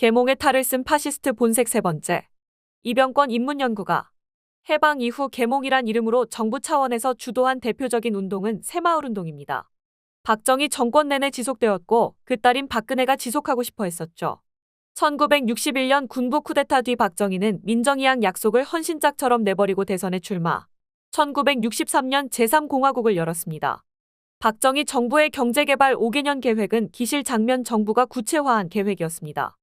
계몽의 탈을 쓴 파시스트 본색 세 번째. 이병권 인문연구가 해방 이후 계몽이란 이름으로 정부 차원에서 주도한 대표적인 운동은 새마을운동입니다. 박정희 정권 내내 지속되었고 그 딸인 박근혜가 지속하고 싶어 했었죠. 1961년 군부 쿠데타 뒤 박정희는 민정이양 약속을 헌신짝처럼 내버리고 대선에 출마. 1963년 제3공화국을 열었습니다. 박정희 정부의 경제개발 5개년 계획은 기실 장면 정부가 구체화한 계획이었습니다.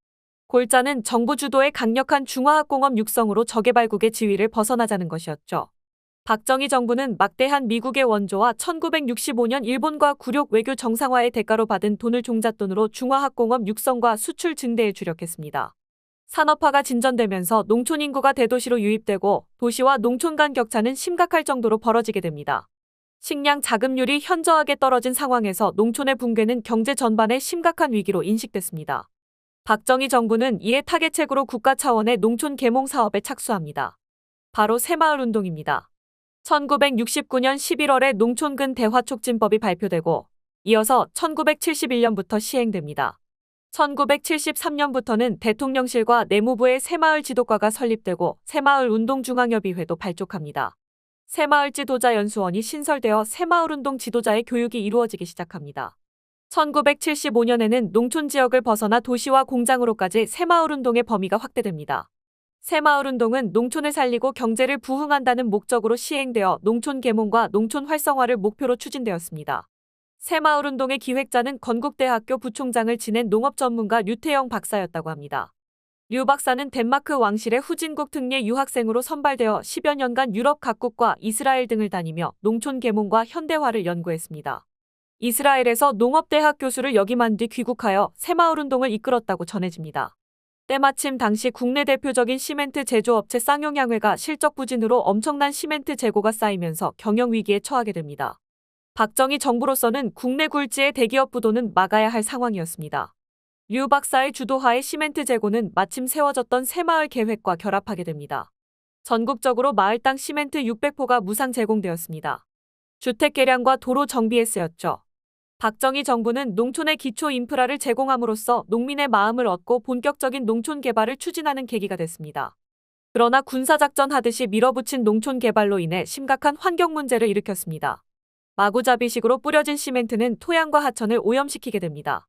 골자는 정부 주도의 강력한 중화학공업 육성으로 저개발국의 지위를 벗어나자는 것이었죠. 박정희 정부는 막대한 미국의 원조와 1965년 일본과 굴욕 외교 정상화의 대가로 받은 돈을 종잣돈으로 중화학공업 육성과 수출 증대에 주력했습니다. 산업화가 진전되면서 농촌 인구가 대도시로 유입되고 도시와 농촌 간 격차는 심각할 정도로 벌어지게 됩니다. 식량 자급률이 현저하게 떨어진 상황에서 농촌의 붕괴는 경제 전반의 심각한 위기로 인식됐습니다. 박정희 정부는 이에 타개책으로 국가 차원의 농촌 계몽 사업에 착수합니다. 바로 새마을운동입니다. 1969년 11월에 농촌근 대화촉진법이 발표되고 이어서 1971년부터 시행됩니다. 1973년부터는 대통령실과 내무부의 새마을 지도과가 설립되고 새마을운동중앙협의회도 발족합니다. 새마을 지도자 연수원이 신설되어 새마을운동 지도자의 교육이 이루어지기 시작합니다. 1975년에는 농촌 지역을 벗어나 도시와 공장으로까지 새마을운동의 범위가 확대됩니다. 새마을운동은 농촌을 살리고 경제를 부흥한다는 목적으로 시행되어 농촌 계몽과 농촌 활성화를 목표로 추진되었습니다. 새마을운동의 기획자는 건국대학교 부총장을 지낸 농업전문가 류태영 박사였다고 합니다. 류 박사는 덴마크 왕실의 후진국 특례 유학생으로 선발되어 10여 년간 유럽 각국과 이스라엘 등을 다니며 농촌 계몽과 현대화를 연구했습니다. 이스라엘에서 농업대학 교수를 역임한 뒤 귀국하여 새마을운동을 이끌었다고 전해집니다. 때마침 당시 국내 대표적인 시멘트 제조업체 쌍용양회가 실적 부진으로 엄청난 시멘트 재고가 쌓이면서 경영위기에 처하게 됩니다. 박정희 정부로서는 국내 굴지의 대기업 부도는 막아야 할 상황이었습니다. 류 박사의 주도하에 시멘트 재고는 마침 세워졌던 새마을 계획과 결합하게 됩니다. 전국적으로 마을당 시멘트 600포가 무상 제공되었습니다. 주택 개량과 도로 정비에 쓰였죠. 박정희 정부는 농촌의 기초 인프라를 제공함으로써 농민의 마음을 얻고 본격적인 농촌 개발을 추진하는 계기가 됐습니다. 그러나 군사작전 하듯이 밀어붙인 농촌 개발로 인해 심각한 환경 문제를 일으켰습니다. 마구잡이식으로 뿌려진 시멘트는 토양과 하천을 오염시키게 됩니다.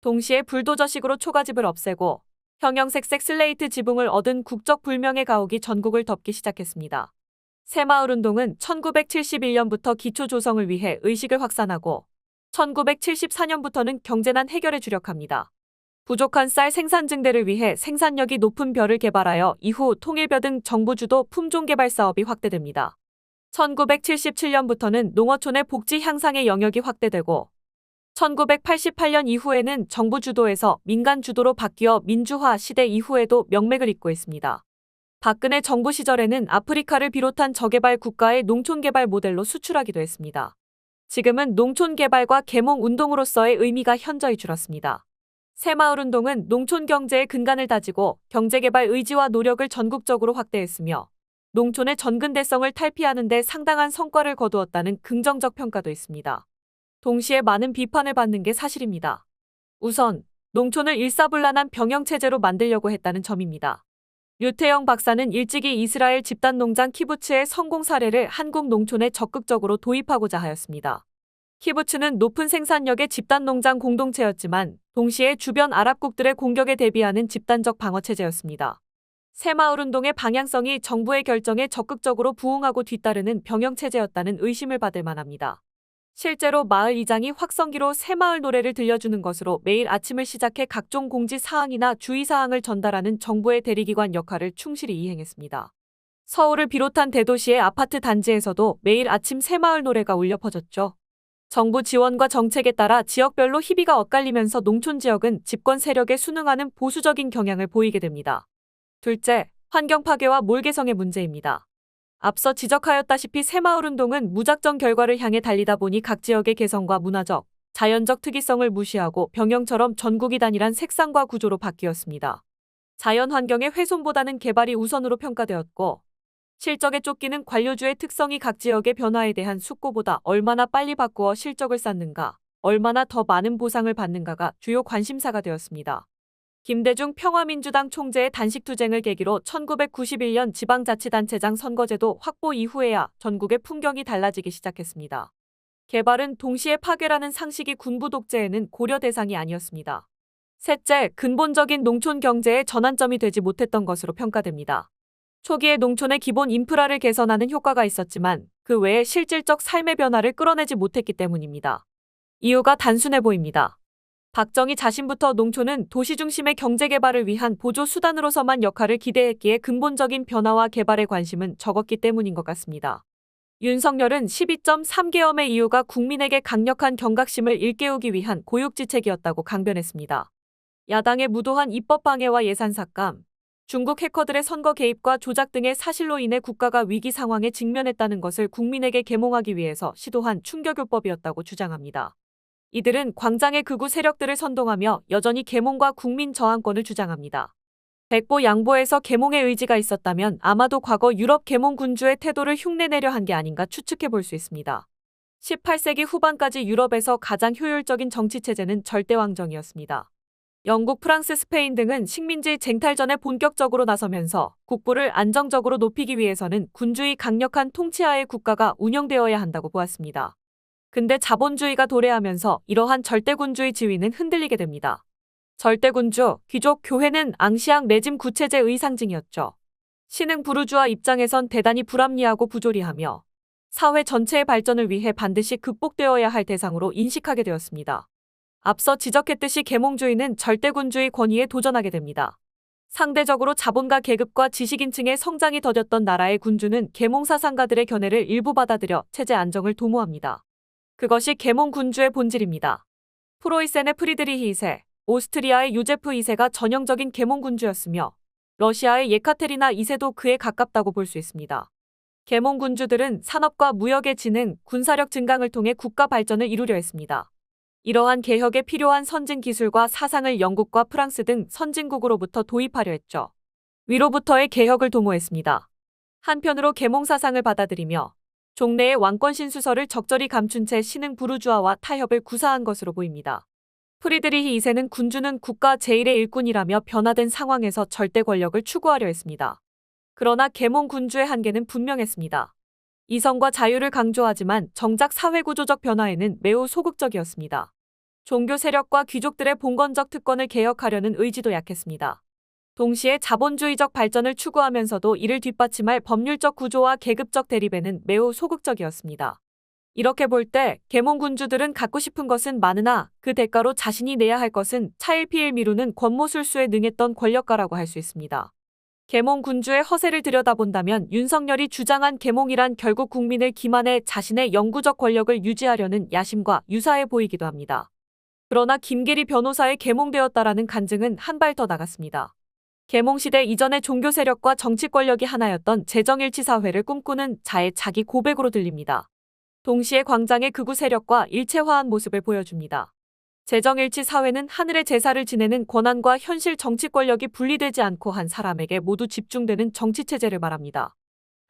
동시에 불도저식으로 초가집을 없애고 형형색색 슬레이트 지붕을 얻은 국적 불명의 가옥이 전국을 덮기 시작했습니다. 새마을운동은 1971년부터 기초 조성을 위해 의식을 확산하고 1974년부터는 경제난 해결에 주력합니다. 부족한 쌀 생산 증대를 위해 생산력이 높은 벼를 개발하여 이후 통일벼 등 정부 주도 품종 개발 사업이 확대됩니다. 1977년부터는 농어촌의 복지 향상의 영역이 확대되고 1988년 이후에는 정부 주도에서 민간 주도로 바뀌어 민주화 시대 이후에도 명맥을 잇고 있습니다. 박근혜 정부 시절에는 아프리카를 비롯한 저개발 국가의 농촌 개발 모델로 수출하기도 했습니다. 지금은 농촌 개발과 계몽 운동으로서의 의미가 현저히 줄었습니다. 새마을운동은 농촌 경제의 근간을 다지고 경제개발 의지와 노력을 전국적으로 확대했으며 농촌의 전근대성을 탈피하는 데 상당한 성과를 거두었다는 긍정적 평가도 있습니다. 동시에 많은 비판을 받는 게 사실입니다. 우선 농촌을 일사불란한 병영체제로 만들려고 했다는 점입니다. 류태영 박사는 일찍이 이스라엘 집단농장 키부츠의 성공 사례를 한국 농촌에 적극적으로 도입하고자 하였습니다. 키부츠는 높은 생산력의 집단농장 공동체였지만 동시에 주변 아랍국들의 공격에 대비하는 집단적 방어체제였습니다. 새마을운동의 방향성이 정부의 결정에 적극적으로 부응하고 뒤따르는 병영체제였다는 의심을 받을 만합니다. 실제로 마을 이장이 확성기로 새마을 노래를 들려주는 것으로 매일 아침을 시작해 각종 공지사항이나 주의사항을 전달하는 정부의 대리기관 역할을 충실히 이행했습니다. 서울을 비롯한 대도시의 아파트 단지에서도 매일 아침 새마을 노래가 울려 퍼졌죠. 정부 지원과 정책에 따라 지역별로 희비가 엇갈리면서 농촌 지역은 집권 세력에 순응하는 보수적인 경향을 보이게 됩니다. 둘째, 환경 파괴와 몰개성의 문제입니다. 앞서 지적하였다시피 새마을운동은 무작정 결과를 향해 달리다 보니 각 지역의 개성과 문화적, 자연적 특이성을 무시하고 병영처럼 전국이 단일한 색상과 구조로 바뀌었습니다. 자연환경의 훼손보다는 개발이 우선으로 평가되었고 실적에 쫓기는 관료주의 특성이 각 지역의 변화에 대한 숙고보다 얼마나 빨리 바꾸어 실적을 쌓는가, 얼마나 더 많은 보상을 받는가가 주요 관심사가 되었습니다. 김대중 평화민주당 총재의 단식투쟁을 계기로 1991년 지방자치단체장 선거제도 확보 이후에야 전국의 풍경이 달라지기 시작했습니다. 개발은 동시에 파괴라는 상식이 군부 독재에는 고려 대상이 아니었습니다. 셋째, 근본적인 농촌 경제의 전환점이 되지 못했던 것으로 평가됩니다. 초기에 농촌의 기본 인프라를 개선하는 효과가 있었지만 그 외에 실질적 삶의 변화를 끌어내지 못했기 때문입니다. 이유가 단순해 보입니다. 박정희 자신부터 농촌은 도시 중심의 경제 개발을 위한 보조 수단으로서만 역할을 기대했기에 근본적인 변화와 개발에 관심은 적었기 때문인 것 같습니다. 윤석열은 12.3계엄의 이유가 국민에게 강력한 경각심을 일깨우기 위한 고육지책이었다고 강변했습니다. 야당의 무도한 입법 방해와 예산 삭감, 중국 해커들의 선거 개입과 조작 등의 사실로 인해 국가가 위기 상황에 직면했다는 것을 국민에게 계몽하기 위해서 시도한 충격요법이었다고 주장합니다. 이들은 광장의 극우 세력들을 선동하며 여전히 계몽과 국민 저항권을 주장합니다. 백보 양보에서 계몽의 의지가 있었다면 아마도 과거 유럽 계몽 군주의 태도를 흉내내려 한 게 아닌가 추측해 볼 수 있습니다. 18세기 후반까지 유럽에서 가장 효율적인 정치체제는 절대왕정이었습니다. 영국, 프랑스, 스페인 등은 식민지 쟁탈전에 본격적으로 나서면서 국부를 안정적으로 높이기 위해서는 군주의 강력한 통치하에 국가가 운영되어야 한다고 보았습니다. 근데 자본주의가 도래하면서 이러한 절대군주의 지위는 흔들리게 됩니다. 절대군주, 귀족, 교회는 앙시앙 레짐 구체제의 상징이었죠. 신흥 부르주아 입장에선 대단히 불합리하고 부조리하며 사회 전체의 발전을 위해 반드시 극복되어야 할 대상으로 인식하게 되었습니다. 앞서 지적했듯이 계몽주의는 절대군주의 권위에 도전하게 됩니다. 상대적으로 자본가 계급과 지식인층의 성장이 더뎠던 나라의 군주는 계몽사상가들의 견해를 일부 받아들여 체제 안정을 도모합니다. 그것이 계몽군주의 본질입니다. 프로이센의 프리드리히 2세, 오스트리아의 요제프 2세가 전형적인 계몽군주였으며 러시아의 예카테리나 2세도 그에 가깝다고 볼 수 있습니다. 계몽군주들은 산업과 무역의 진흥, 군사력 증강을 통해 국가 발전을 이루려 했습니다. 이러한 개혁에 필요한 선진 기술과 사상을 영국과 프랑스 등 선진국으로부터 도입하려 했죠. 위로부터의 개혁을 도모했습니다. 한편으로 계몽 사상을 받아들이며 종래의 왕권 신수설을 적절히 감춘 채 신흥 부르주아와 타협을 구사한 것으로 보입니다. 프리드리히 2세는 군주는 국가 제1의 일꾼이라며 변화된 상황에서 절대 권력을 추구하려 했습니다. 그러나 계몽 군주의 한계는 분명했습니다. 이성과 자유를 강조하지만 정작 사회구조적 변화에는 매우 소극적이었습니다. 종교 세력과 귀족들의 봉건적 특권을 개혁하려는 의지도 약했습니다. 동시에 자본주의적 발전을 추구하면서도 이를 뒷받침할 법률적 구조와 계급적 대립에는 매우 소극적이었습니다. 이렇게 볼 때 계몽군주들은 갖고 싶은 것은 많으나 그 대가로 자신이 내야 할 것은 차일피일 미루는 권모술수에 능했던 권력가라고 할 수 있습니다. 계몽군주의 허세를 들여다본다면 윤석열이 주장한 계몽이란 결국 국민을 기만해 자신의 영구적 권력을 유지하려는 야심과 유사해 보이기도 합니다. 그러나 김계리 변호사의 계몽되었다라는 간증은 한 발 더 나갔습니다. 계몽시대 이전의 종교 세력과 정치 권력이 하나였던 재정일치 사회를 꿈꾸는 자의 자기 고백으로 들립니다. 동시에 광장의 극우 세력과 일체화한 모습을 보여줍니다. 재정일치 사회는 하늘의 제사를 지내는 권한과 현실 정치 권력이 분리되지 않고 한 사람에게 모두 집중되는 정치체제를 말합니다.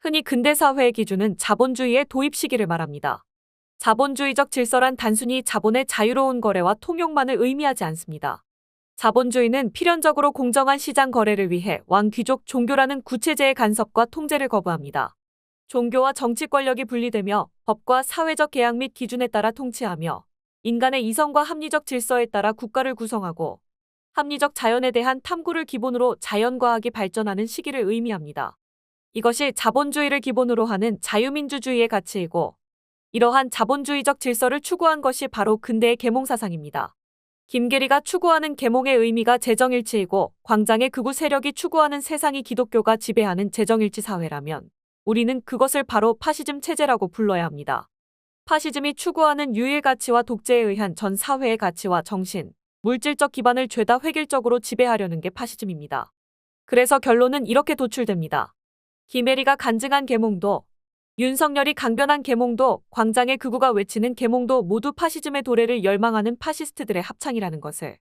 흔히 근대사회의 기준은 자본주의의 도입 시기를 말합니다. 자본주의적 질서란 단순히 자본의 자유로운 거래와 통용만을 의미하지 않습니다. 자본주의는 필연적으로 공정한 시장 거래를 위해 왕, 귀족, 종교라는 구체제의 간섭과 통제를 거부합니다. 종교와 정치 권력이 분리되며 법과 사회적 계약 및 기준에 따라 통치하며 인간의 이성과 합리적 질서에 따라 국가를 구성하고 합리적 자연에 대한 탐구를 기본으로 자연과학이 발전하는 시기를 의미합니다. 이것이 자본주의를 기본으로 하는 자유민주주의의 가치이고 이러한 자본주의적 질서를 추구한 것이 바로 근대의 계몽사상입니다. 김계리가 추구하는 계몽의 의미가 재정일치이고 광장의 극우 세력이 추구하는 세상이 기독교가 지배하는 재정일치 사회라면 우리는 그것을 바로 파시즘 체제라고 불러야 합니다. 파시즘이 추구하는 유일 가치와 독재에 의한 전 사회의 가치와 정신, 물질적 기반을 죄다 획일적으로 지배하려는 게 파시즘입니다. 그래서 결론은 이렇게 도출됩니다. 김혜리가 간증한 계몽도, 윤석열이 강변한 계몽도, 광장의 극우가 외치는 계몽도 모두 파시즘의 도래를 열망하는 파시스트들의 합창이라는 것을